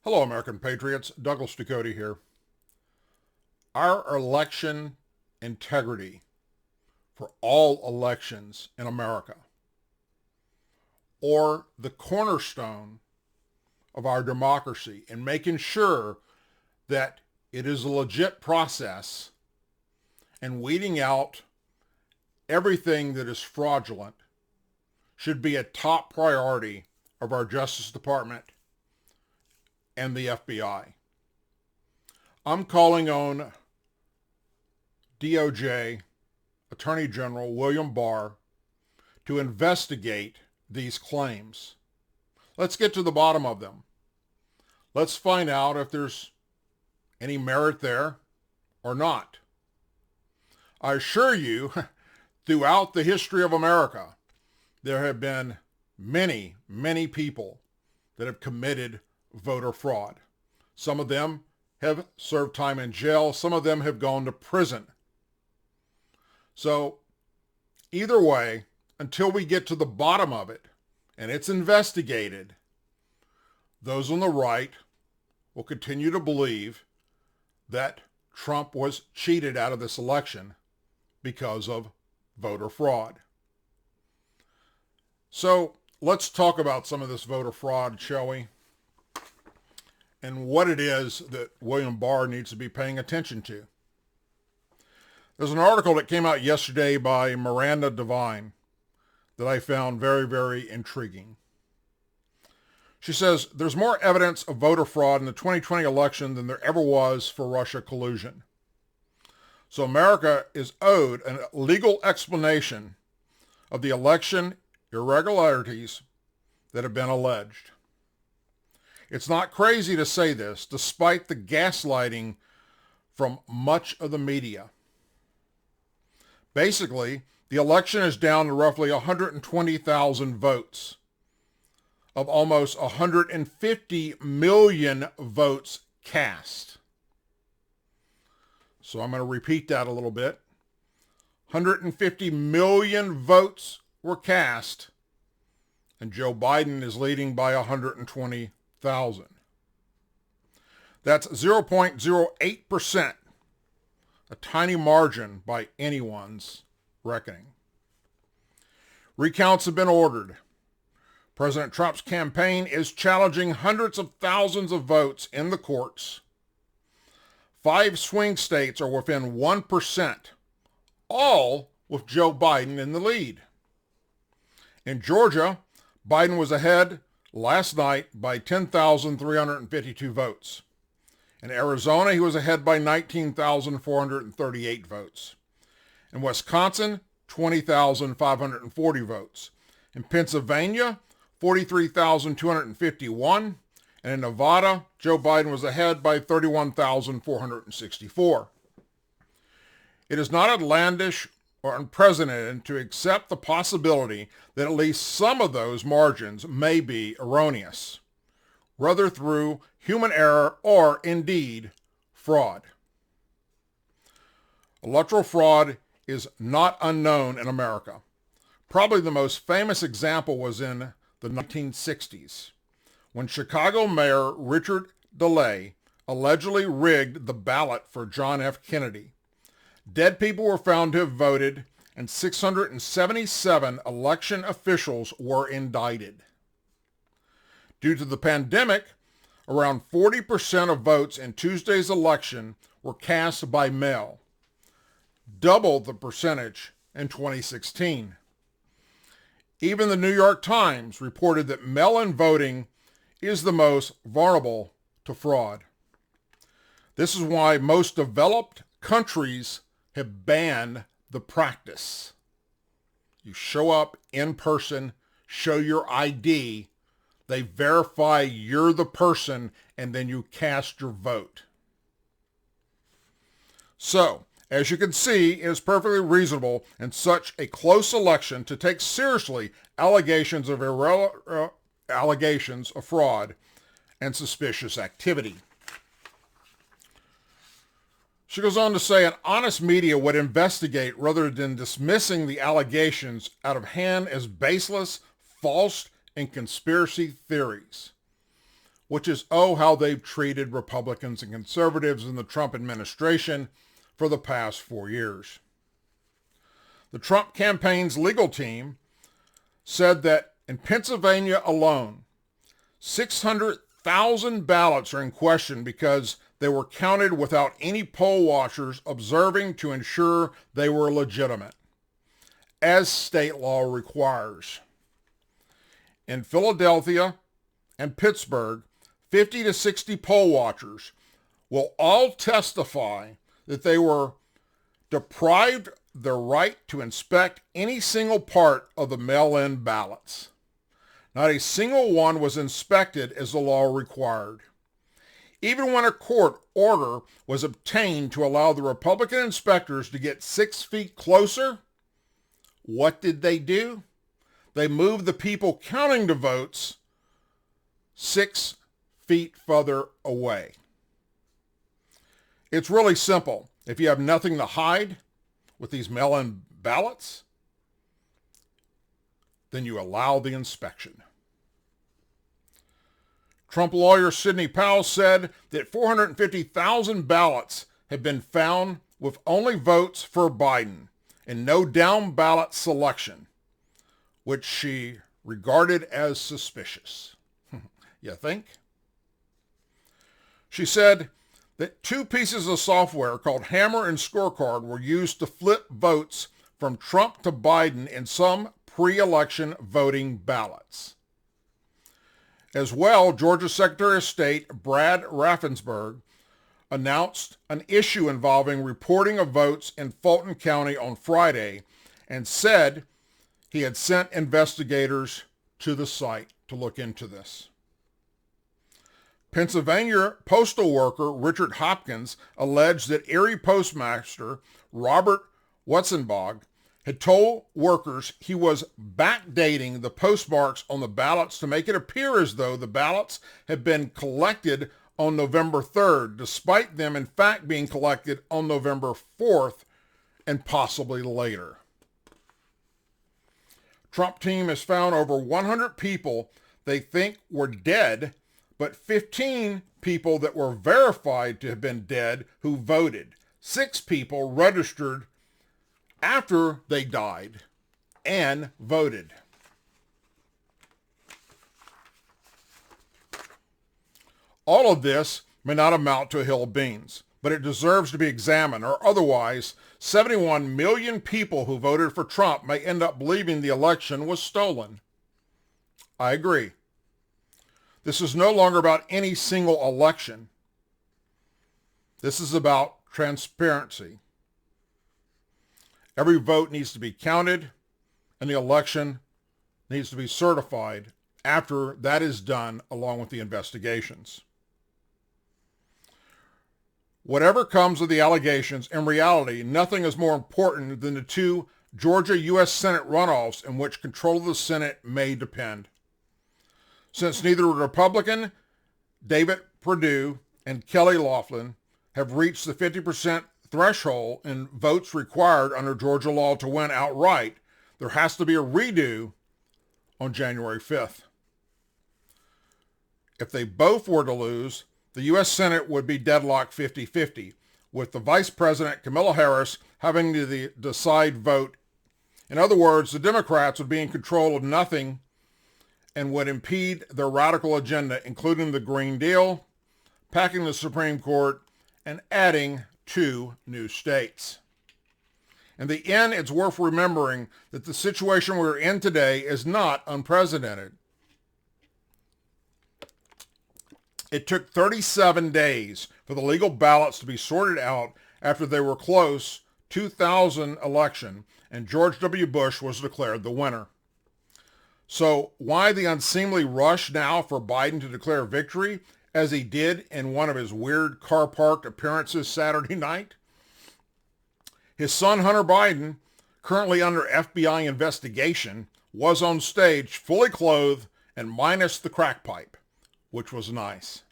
Hello, American Patriots. Douglas Ducote here. Our election integrity for all elections in America, or the cornerstone of our democracy, and making sure that it is a legit process and weeding out everything that is fraudulent, should be a top priority of our Justice Department and the FBI. I'm calling on DOJ Attorney General William Barr to investigate these claims. Let's get to the bottom of them. Let's find out if there's any merit there or not. I assure you, throughout the history of America, there have been many, many people that have committed voter fraud. Some of them have served time in jail. Some of them have gone to prison. So either way, until we get to the bottom of it and it's investigated, those on the right will continue to believe that Trump was cheated out of this election because of voter fraud. So let's talk about some of this voter fraud, shall we? And what it is that William Barr needs to be paying attention to. There's an article that came out yesterday by Miranda Devine that I found very, very intriguing. She says, there's more evidence of voter fraud in the 2020 election than there ever was for Russia collusion. So America is owed a legal explanation of the election irregularities that have been alleged. It's not crazy to say this, despite the gaslighting from much of the media. Basically, the election is down to roughly 120,000 votes of almost 150 million votes cast. So I'm going to repeat that a little bit. 150 million votes were cast, and Joe Biden is leading by 120,000. That's 0.08%, a tiny margin by anyone's reckoning. Recounts have been ordered. President Trump's campaign is challenging hundreds of thousands of votes in the courts. 5 swing states are within 1%, all with Joe Biden in the lead. In Georgia, Biden was ahead last night by 10,352 votes. In Arizona, he was ahead by 19,438 votes. In Wisconsin, 20,540 votes. In Pennsylvania, 43,251. And in Nevada, Joe Biden was ahead by 31,464. It is not outlandish or unprecedented to accept the possibility that at least some of those margins may be erroneous, whether through human error or, indeed, fraud. Electoral fraud is not unknown in America. Probably the most famous example was in the 1960s, when Chicago Mayor Richard DeLay allegedly rigged the ballot for John F. Kennedy. Dead people were found to have voted, and 677 election officials were indicted. Due to the pandemic, around 40% of votes in Tuesday's election were cast by mail, double the percentage in 2016. Even the New York Times reported that mail-in voting is the most vulnerable to fraud. This is why most developed countries have banned the practice. You show up in person, show your ID, they verify you're the person, and then you cast your vote. So, as you can see, it is perfectly reasonable in such a close election to take seriously allegations of fraud and suspicious activity. She goes on to say an honest media would investigate rather than dismissing the allegations out of hand as baseless, false, and conspiracy theories. which is, oh, how they've treated Republicans and conservatives in the Trump administration for the past 4 years. The Trump campaign's legal team said that in Pennsylvania alone, 600,000 ballots are in question because they were counted without any poll watchers observing to ensure they were legitimate, as state law requires. In Philadelphia and Pittsburgh, 50 to 60 poll watchers will all testify that they were deprived their right to inspect any single part of the mail-in ballots. Not a single one was inspected as the law required. Even when a court order was obtained to allow the Republican inspectors to get 6 feet closer, what did they do? They moved the people counting the votes 6 feet further away. It's really simple. If you have nothing to hide with these mail-in ballots, then you allow the inspection. Trump lawyer Sidney Powell said that 450,000 ballots have been found with only votes for Biden and no down ballot selection, which she regarded as suspicious. You think? She said that 2 pieces of software called Hammer and Scorecard were used to flip votes from Trump to Biden in some pre-election voting ballots. As well, Georgia Secretary of State Brad Raffensperger announced an issue involving reporting of votes in Fulton County on Friday and said he had sent investigators to the site to look into this. Pennsylvania postal worker Richard Hopkins alleged that Erie postmaster Robert Wetzenbach had told workers he was backdating the postmarks on the ballots to make it appear as though the ballots had been collected on November 3rd, despite them in fact being collected on November 4th and possibly later. Trump team has found over 100 people they think were dead, but 15 people that were verified to have been dead who voted. 6 people registered after they died and voted. All of this may not amount to a hill of beans, but it deserves to be examined, or otherwise 71 million people who voted for Trump may end up believing the election was stolen. I agree. This is no longer about any single election. This is about transparency. Every vote needs to be counted, and the election needs to be certified after that is done, along with the investigations. Whatever comes of the allegations, in reality, nothing is more important than the 2 Georgia U.S. Senate runoffs in which control of the Senate may depend. Since neither Republican David Perdue and Kelly Loefflin have reached the 50% threshold in votes required under Georgia law to win outright, there has to be a redo on January 5th. If they both were to lose, the U.S. Senate would be deadlocked 50-50, with the Vice President Kamala Harris having to decide vote. In other words, the Democrats would be in control of nothing and would impede their radical agenda, including the Green Deal, packing the Supreme Court, and adding 2 new states. In the end, it's worth remembering that the situation we're in today is not unprecedented. It took 37 days for the legal ballots to be sorted out after they were close 2000 election, and George W. Bush was declared the winner. So why the unseemly rush now for Biden to declare victory, as he did in one of his weird car-parked appearances Saturday night? His son, Hunter Biden, currently under FBI investigation, was on stage fully clothed and minus the crack pipe, which was nice.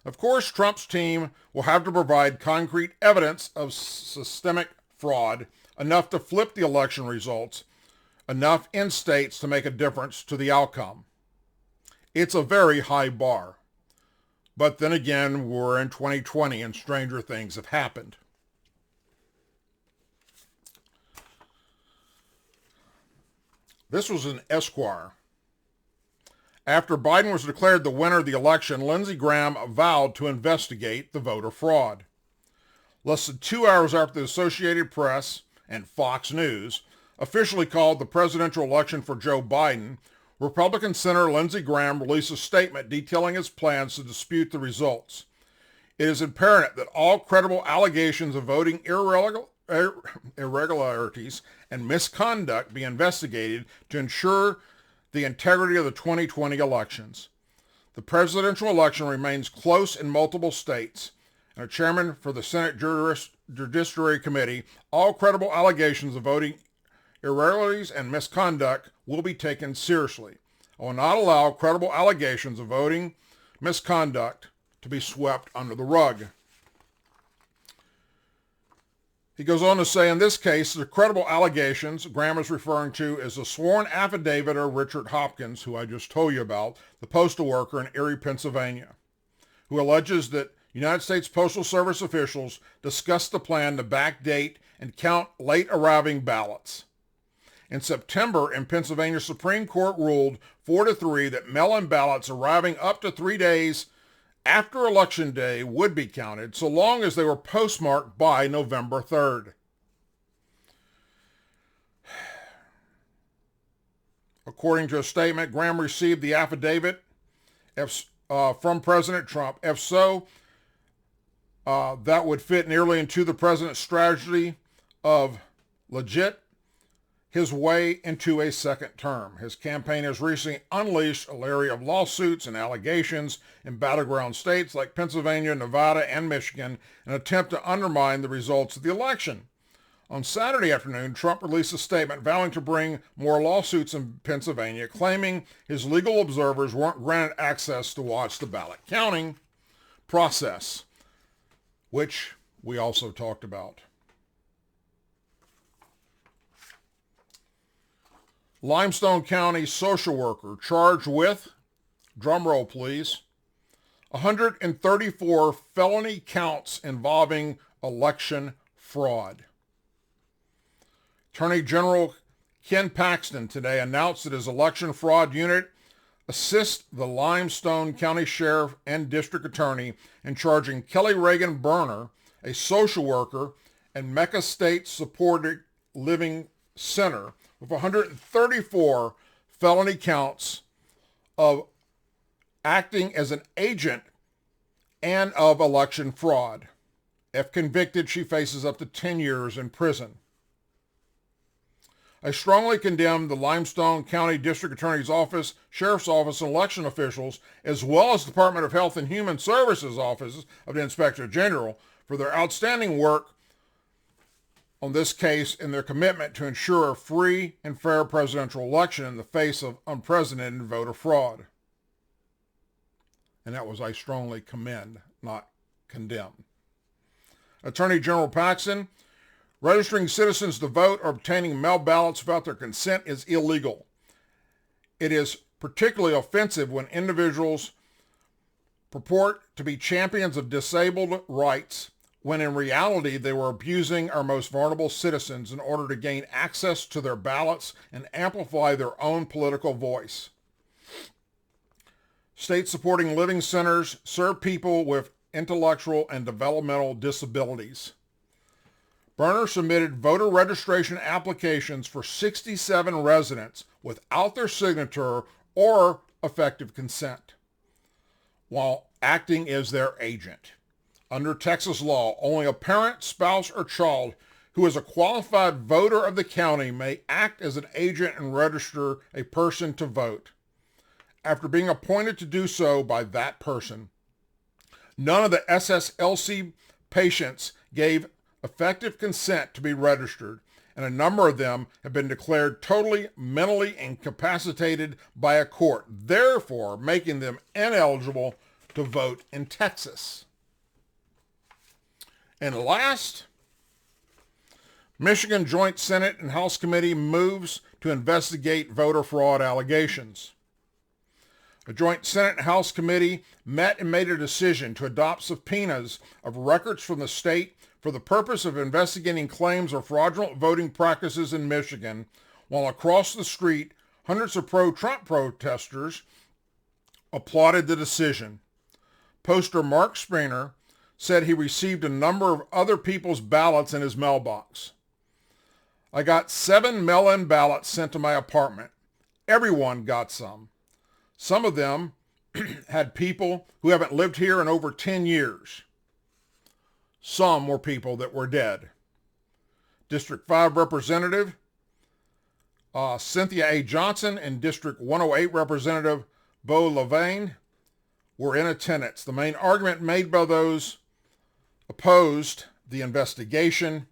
Of course, Trump's team will have to provide concrete evidence of systemic fraud, enough to flip the election results, enough in states to make a difference to the outcome. It's a very high bar. But then again, we're in 2020 and stranger things have happened. This was in Esquire. After Biden was declared the winner of the election, Lindsey Graham vowed to investigate the voter fraud. Less than 2 hours after the Associated Press and Fox News officially called the presidential election for Joe Biden, Republican Senator Lindsey Graham released a statement detailing his plans to dispute the results. It is imperative that all credible allegations of voting irregularities and misconduct be investigated to ensure the integrity of the 2020 elections. The presidential election remains close in multiple states, and a chairman for the Senate Judiciary Committee, all credible allegations of voting irregularities and misconduct will be taken seriously. I will not allow credible allegations of voting misconduct to be swept under the rug. He goes on to say, in this case, the credible allegations Graham is referring to is the sworn affidavit of Richard Hopkins, who I just told you about, the postal worker in Erie, Pennsylvania, who alleges that United States Postal Service officials discussed the plan to backdate and count late arriving ballots. In September, in Pennsylvania, Supreme Court ruled 4-3 that mail-in ballots arriving up to 3 days after Election Day would be counted, so long as they were postmarked by November 3rd. According to a statement, Graham received the affidavit from President Trump. If so, that would fit nearly into the president's strategy of legit his way into a second term. His campaign has recently unleashed a flurry of lawsuits and allegations in battleground states like Pennsylvania, Nevada, and Michigan in an attempt to undermine the results of the election. On Saturday afternoon, Trump released a statement vowing to bring more lawsuits in Pennsylvania, claiming his legal observers weren't granted access to watch the ballot counting process, which we also talked about. Limestone County social worker charged with, drumroll please, 134 felony counts involving election fraud. Attorney General Ken Paxton today announced that his election fraud unit assists the Limestone County Sheriff and District Attorney in charging Kelly Reagan Berner, a social worker and Mecca State Supported Living Center, with 134 felony counts of acting as an agent and of election fraud. If convicted, she faces up to 10 years in prison. I strongly condemn the Limestone County District Attorney's Office, Sheriff's Office, and election officials, as well as Department of Health and Human Services Offices of the Inspector General, for their outstanding work on this case and their commitment to ensure a free and fair presidential election in the face of unprecedented voter fraud. And that was, I strongly commend, not condemn. Attorney General Paxton, registering citizens to vote or obtaining mail ballots without their consent is illegal. It is particularly offensive when individuals purport to be champions of disabled rights when in reality they were abusing our most vulnerable citizens in order to gain access to their ballots and amplify their own political voice. States supporting living centers serve people with intellectual and developmental disabilities. Berner submitted voter registration applications for 67 residents without their signature or effective consent, while acting as their agent. Under Texas law, only a parent, spouse, or child who is a qualified voter of the county may act as an agent and register a person to vote, after being appointed to do so by that person. None of the SSLC patients gave effective consent to be registered, and a number of them have been declared totally mentally incapacitated by a court, therefore making them ineligible to vote in Texas. And last, Michigan Joint Senate and House Committee moves to investigate voter fraud allegations. A joint Senate and House committee met and made a decision to adopt subpoenas of records from the state for the purpose of investigating claims of fraudulent voting practices in Michigan, while across the street, hundreds of pro-Trump protesters applauded the decision. Poster Mark Springer said he received a number of other people's ballots in his mailbox. I got 7 mail-in ballots sent to my apartment. Everyone got some. Some of them had people who haven't lived here in over 10 years. Some were people that were dead. District 5 Representative Cynthia A. Johnson and District 108 Representative Bo Levine were in attendance. The main argument made by those opposed the investigation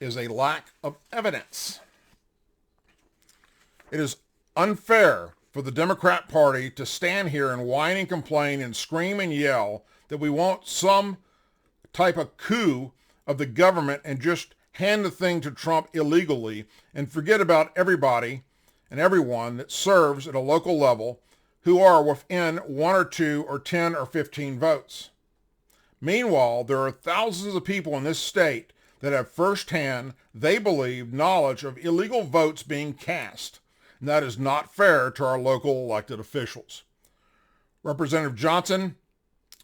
is a lack of evidence. It is unfair for the Democrat Party to stand here and whine and complain and scream and yell that we want some type of coup of the government and just hand the thing to Trump illegally and forget about everybody and everyone that serves at a local level who are within 1 or 2 or 10 or 15 votes. Meanwhile, there are thousands of people in this state that have firsthand, they believe, knowledge of illegal votes being cast. And that is not fair to our local elected officials. Representative Johnson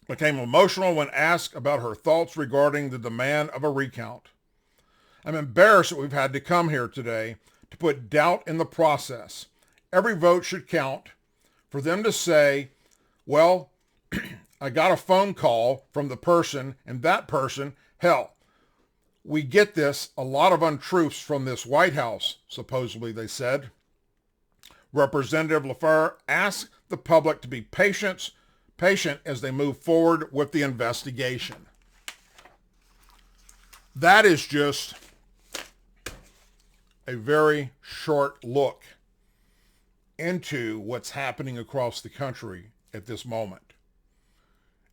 became emotional when asked about her thoughts regarding the demand of a recount. I'm embarrassed that we've had to come here today to put doubt in the process. Every vote should count. For them to say, well, I got a phone call from the person and that person, hell, we get this, a lot of untruths from this White House, supposedly they said. Representative LaFleur asked the public to be patient as they move forward with the investigation. That is just a very short look into what's happening across the country at this moment.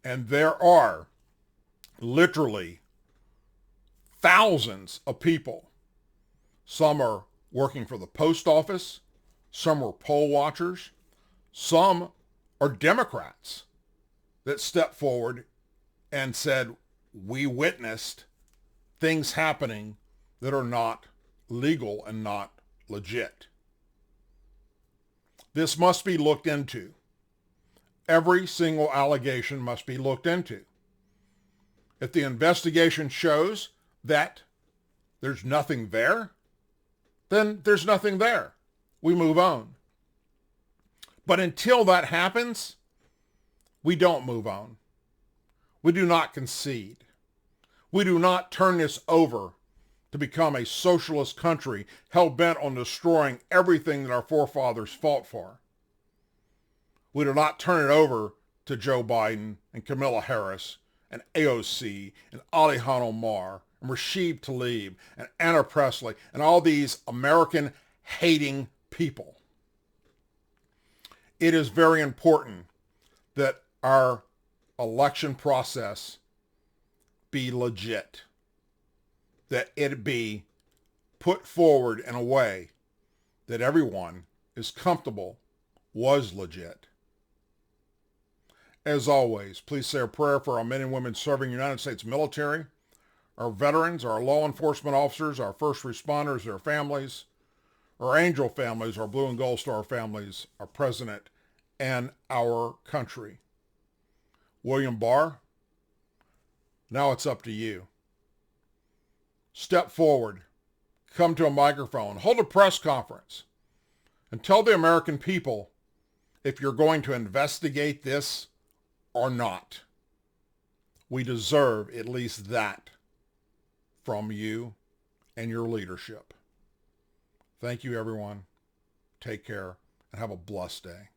And there are literally thousands of people. Some are working for the post office. Some are poll watchers. Some are Democrats that stepped forward and said, we witnessed things happening that are not legal and not legit. This must be looked into. Every single allegation must be looked into. If the investigation shows that there's nothing there, then there's nothing there. We move on. But until that happens, we don't move on. We do not concede. We do not turn this over to become a socialist country hell-bent on destroying everything that our forefathers fought for. We do not turn it over to Joe Biden and Kamala Harris and AOC and Ilhan Omar and Rashid Tlaib and Anna Presley and all these American-hating people. It is very important that our election process be legit, that it be put forward in a way that everyone is comfortable was legit. As always, please say a prayer for our men and women serving the United States military, our veterans, our law enforcement officers, our first responders, their families, our angel families, our blue and gold star families, our president, and our country. William Barr, now it's up to you. Step forward, come to a microphone, hold a press conference, and tell the American people if you're going to investigate this or not. We deserve at least that from you and your leadership. Thank you, everyone. Take care and have a blessed day.